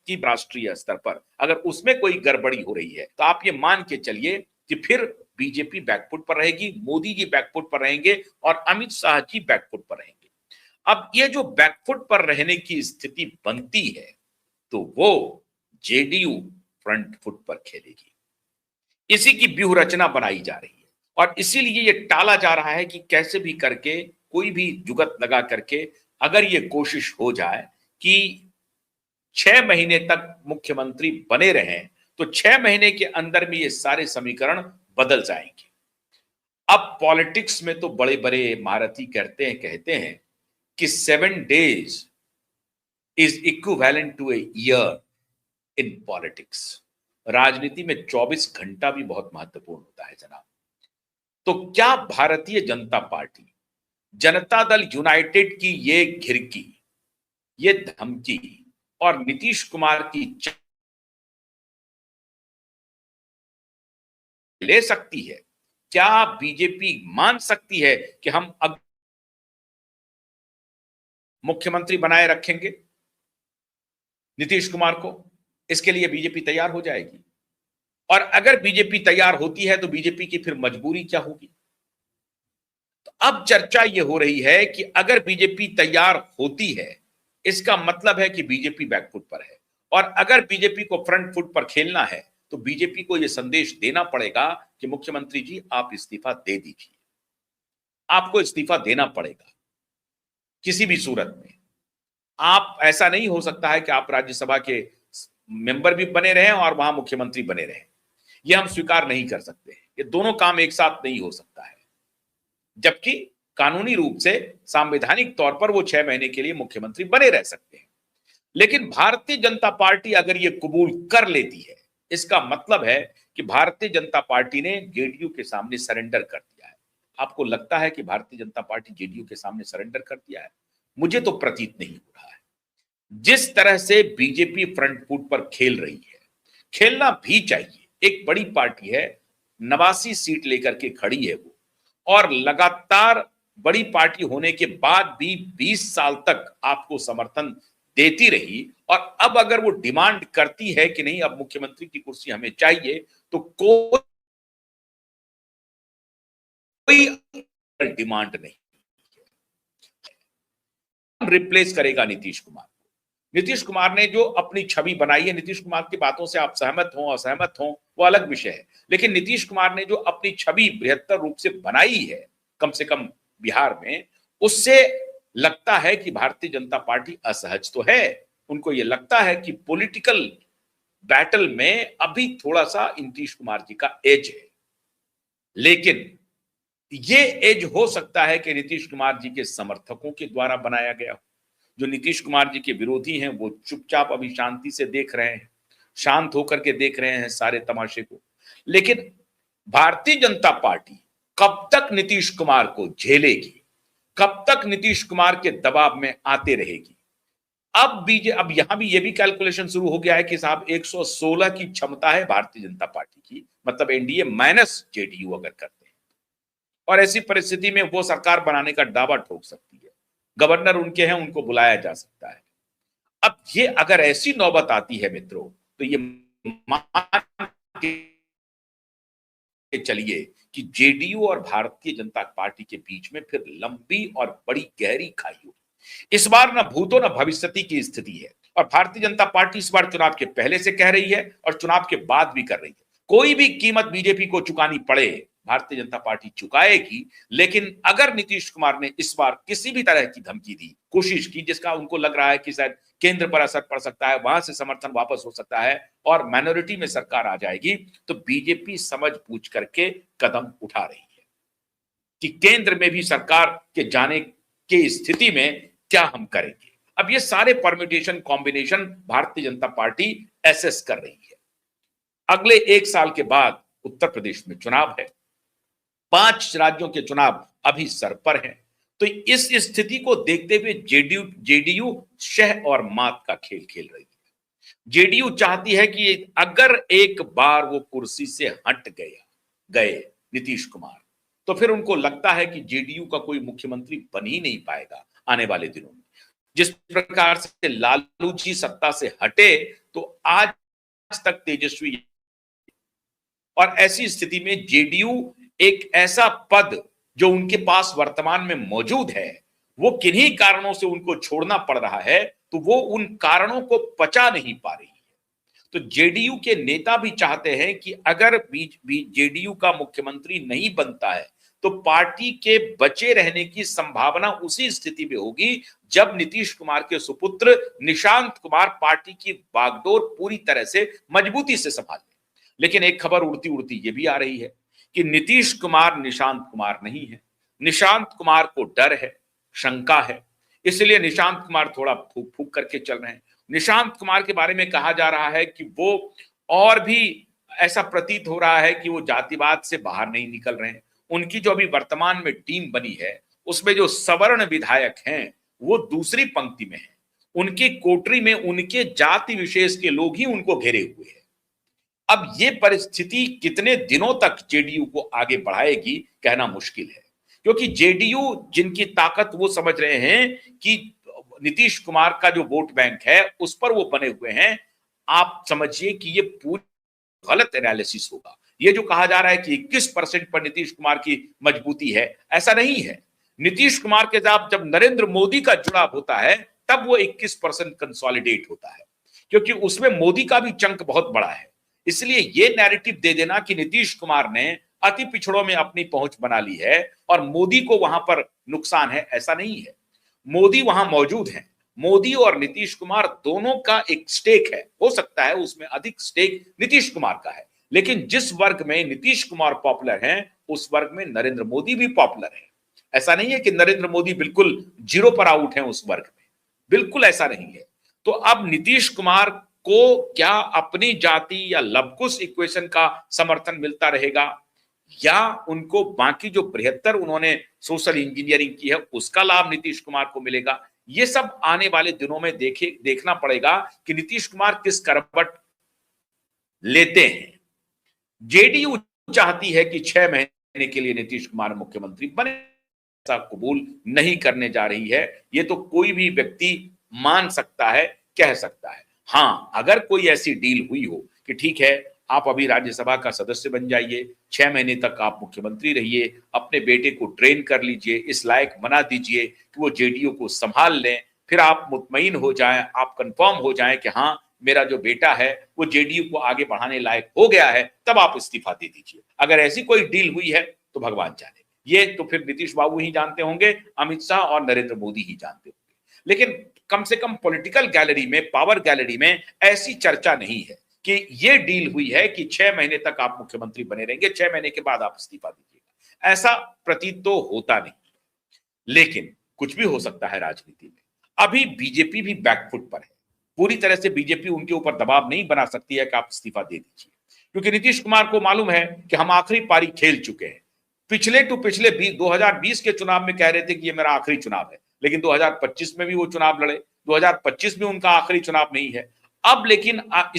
की राष्ट्रीय स्तर पर अगर उसमें कोई गड़बड़ी हो रही है तो आप ये मान के चलिए कि फिर बीजेपी बैकफुट पर रहेगी, मोदी जी बैकफुट पर रहेंगे और अमित शाह जी बैकफुट पर रहेंगे। अब ये जो बैकफुट पर रहने की स्थिति बनती है तो वो जेडीयू फ्रंट फुट पर खेलेगी। इसी की व्यूह रचना बनाई जा रही है और इसीलिए ये टाला जा रहा है कि कैसे भी करके कोई भी जुगत लगा करके अगर ये कोशिश हो जाए कि 6 महीने तक मुख्यमंत्री बने रहें तो 6 महीने के अंदर में ये सारे समीकरण बदल जाएंगे। अब पॉलिटिक्स में तो बड़े बड़े महारथी कहते हैं कि 7 days is equivalent to a year in politics. राजनीति में 24 घंटा भी बहुत महत्वपूर्ण होता है जनाब। तो क्या भारतीय जनता पार्टी, जनता दल यूनाइटेड की ये घिरकी, ये धमकी और नीतीश कुमार की ले सकती है? क्या बीजेपी मान सकती है कि हम अब मुख्यमंत्री बनाए रखेंगे नीतीश कुमार को? इसके लिए बीजेपी तैयार हो जाएगी और अगर बीजेपी तैयार होती है तो बीजेपी की फिर मजबूरी क्या होगी? तो अब चर्चा यह हो रही है कि अगर बीजेपी तैयार होती है इसका मतलब है कि बीजेपी बैकफुट पर है और अगर बीजेपी को फ्रंट फुट पर खेलना है तो बीजेपी को यह संदेश देना पड़ेगा कि मुख्यमंत्री जी आप इस्तीफा दे दीजिए, आपको इस्तीफा देना पड़ेगा किसी भी सूरत में। आप ऐसा नहीं हो सकता है कि आप राज्यसभा के मेंबर भी बने रहें और वहां मुख्यमंत्री बने रहें, यह हम स्वीकार नहीं कर सकते। ये दोनों काम एक साथ नहीं हो सकता है, जबकि कानूनी रूप से संवैधानिक तौर पर वो 6 महीने के लिए मुख्यमंत्री बने रह सकते हैं। लेकिन भारतीय जनता पार्टी अगर ये कबूल कर लेती है इसका मतलब है कि भारतीय जनता पार्टी ने जेडीयू के सामने सरेंडर कर दिया है। आपको लगता है कि भारतीय जनता पार्टी जेडीयू के सामने सरेंडर कर दिया है? मुझे तो प्रतीत नहीं हो रहा है। जिस तरह से बीजेपी फ्रंट फुट पर खेल रही है, खेलना भी चाहिए। एक बड़ी पार्टी है, 89 सीट लेकर के खड़ी है वो, और लगातार बड़ी पार्टी होने के बाद भी 20 साल तक आपको समर्थन देती रही और अब अगर वो डिमांड करती है कि नहीं अब मुख्यमंत्री की कुर्सी हमें चाहिए तो कोई डिमांड नहीं रिप्लेस करेगा नीतीश कुमार। नीतीश कुमार ने जो अपनी छवि बनाई है, नीतीश कुमार की बातों से आप सहमत हो असहमत हो वो अलग विषय है, लेकिन नीतीश कुमार ने जो अपनी छवि बृहत्तर रूप से बनाई है कम से कम बिहार में, उससे लगता है कि भारतीय जनता पार्टी असहज तो है। उनको यह लगता है कि पॉलिटिकल बैटल में अभी थोड़ा सा नीतीश कुमार जी का एज है, लेकिन ये एज हो सकता है कि नीतीश कुमार जी के समर्थकों के द्वारा बनाया गया हो। जो नीतीश कुमार जी के विरोधी हैं वो चुपचाप अभी शांति से देख रहे हैं, शांत होकर के देख रहे हैं सारे तमाशे को। लेकिन भारतीय जनता पार्टी कब तक नीतीश कुमार को झेलेगी, कब तक नीतीश कुमार के दबाव में आते रहेगी? अब यहां भी ये भी कैलकुलेशन शुरू हो गया है कि साहब 116 की क्षमता है भारतीय जनता पार्टी की, मतलब एनडीए माइनस जेडीयू अगर करते हैं, और ऐसी परिस्थिति में वो सरकार बनाने का दावा ठोक सकती है। गवर्नर उनके हैं, उनको बुलाया जा सकता है। अब ये अगर ऐसी नौबत आती है मित्रों तो ये मान के चलिए कि जेडीयू और भारतीय जनता पार्टी के बीच में फिर लंबी और बड़ी गहरी खाई होगी। इस बार ना भूतो ना भविष्यति की स्थिति है और भारतीय जनता पार्टी इस बार चुनाव के पहले से कह रही है और चुनाव के बाद भी कर रही है। कोई भी कीमत बीजेपी को चुकानी पड़े भारतीय जनता पार्टी चुकाएगी, लेकिन अगर नीतीश कुमार ने इस बार किसी भी तरह की धमकी दी, कोशिश की जिसका उनको लग रहा है कि शायद केंद्र पर असर पड़ सकता है, वहां से समर्थन वापस हो सकता है और माइनॉरिटी में सरकार आ जाएगी, तो बीजेपी समझ पूछ करके कदम उठा रही है कि केंद्र में भी सरकार के जाने की स्थिति में क्या हम करेंगे। अब ये सारे permutation combination Bharatiya Janata party assess कर रही है। अगले 1 साल के बाद उत्तर प्रदेश में चुनाव है, 5 राज्यों के चुनाव अभी सर पर हैं, तो इस स्थिति को देखते हुए जेडीयू शह और मात का खेल खेल रही है। जेडीयू चाहती है कि अगर एक बार वो कुर्सी से हट गए नीतीश कुमार, तो फिर उनको लगता है कि जेडीयू का कोई मुख्यमंत्री बन ही नहीं पाएगा आने वाले दिनों में। जिस प्रकार से लालू जी सत्ता से हटे तो आज तक तेजस्वी, और ऐसी स्थिति में जेडीयू एक ऐसा पद जो उनके पास वर्तमान में मौजूद है, वो किन्हीं कारणों से उनको छोड़ना पड़ रहा है, तो वो उन कारणों को पचा नहीं पा रही है। तो जेडीयू के नेता भी चाहते हैं कि अगर जेडीयू का मुख्यमंत्री नहीं बनता है तो पार्टी के बचे रहने की संभावना उसी स्थिति में होगी जब नीतीश कुमार के सुपुत्र निशांत कुमार पार्टी की बागडोर पूरी तरह से मजबूती से संभाल लें। लेकिन एक खबर उड़ती उड़ती ये भी आ रही है कि नीतीश कुमार निशांत कुमार नहीं है। निशांत कुमार को डर है, शंका है, इसलिए निशांत कुमार थोड़ा फूक फूक करके चल रहे हैं। निशांत कुमार के बारे में कहा जा रहा है कि वो और भी ऐसा प्रतीत हो रहा है कि वो जातिवाद से बाहर नहीं निकल रहे हैं। उनकी जो अभी वर्तमान में टीम बनी है उसमें जो सवर्ण विधायक हैं वो दूसरी पंक्ति में हैं। उनकी कोटरी में उनके जाति विशेष के लोग ही उनको घेरे हुए हैं। अब ये परिस्थिति कितने दिनों तक जेडीयू को आगे बढ़ाएगी कहना मुश्किल है, क्योंकि जेडीयू जिनकी ताकत वो समझ रहे हैं कि नीतीश कुमार का जो वोट बैंक है उस पर वो बने हुए हैं। आप समझिए कि ये पूरी गलत एनालिसिस होगा। ये जो कहा जा रहा है कि 21% पर नीतीश कुमार की मजबूती है, ऐसा नहीं है। नीतीश कुमार के साथ जब नरेंद्र मोदी का जुड़ाव होता है तब वो 21% कंसोलिडेट होता है, क्योंकि उसमें मोदी का भी चंक बहुत बड़ा है। इसलिए ये नैरेटिव दे देना कि नीतीश कुमार ने अति पिछड़ों में अपनी पहुंच बना ली है और मोदी को वहां पर नुकसान है, ऐसा नहीं है। मोदी वहां मौजूद है। मोदी और नीतीश कुमार दोनों का एक स्टेक है, हो सकता है उसमें अधिक स्टेक नीतीश कुमार का है, लेकिन जिस वर्ग में नीतीश कुमार पॉपुलर हैं उस वर्ग में नरेंद्र मोदी भी पॉपुलर है। ऐसा नहीं है कि नरेंद्र मोदी बिल्कुल जीरो पर आउट है उस वर्ग में, बिल्कुल ऐसा नहीं है। तो अब नीतीश कुमार को क्या अपनी जाति या लवकुश इक्वेशन का समर्थन मिलता रहेगा, या उनको बाकी जो बृहत्तर उन्होंने सोशल इंजीनियरिंग की है उसका लाभ नीतीश कुमार को मिलेगा? ये सब आने वाले दिनों में देखना पड़ेगा कि नीतीश कुमार किस करवट लेते हैं। जेडीयू चाहती है कि 6 महीने के लिए नीतीश कुमार मुख्यमंत्री बने, ऐसा कबूल नहीं करने जा रही है। ये तो कोई भी व्यक्ति मान सकता है, कह सकता है। हाँ, अगर कोई ऐसी डील हुई हो कि ठीक है आप अभी राज्यसभा का सदस्य बन जाइए, 6 महीने तक आप मुख्यमंत्री रहिए, अपने बेटे को ट्रेन कर लीजिए, इस लायक बना दीजिए कि वो जेडीयू को संभाल लें, फिर आप मुतमईन हो जाएं, आप कंफर्म हो जाएं कि हाँ मेरा जो बेटा है वो जेडीयू को आगे बढ़ाने लायक हो गया है, तब आप इस्तीफा दे दीजिए। अगर ऐसी कोई डील हुई है तो भगवान जाने, ये तो फिर नीतीश बाबू ही जानते होंगे, अमित शाह और नरेंद्र मोदी ही जानते होंगे। लेकिन कम से कम पॉलिटिकल गैलरी में, पावर गैलरी में ऐसी चर्चा नहीं है कि ये डील हुई है कि 6 महीने तक आप मुख्यमंत्री बने रहेंगे, 6 महीने के बाद आप इस्तीफा दीजिएगा। ऐसा प्रतीत तो होता नहीं, लेकिन कुछ भी हो सकता है राजनीति में। अभी बीजेपी भी बैकफुट पर है, पूरी तरह से बीजेपी उनके ऊपर दबाव नहीं बना सकती है कि आप इस्तीफा दे दीजिए, क्योंकि नीतीश कुमार को मालूम है कि हम आखिरी पारी खेल चुके हैं। पिछले 2020 के चुनाव में कह रहे थे कि ये मेरा आखिरी चुनाव है, लेकिन 2025 में भी वो चुनाव लड़े, 2025 में उनका आखिरी चुनाव नहीं है। अब लेकिन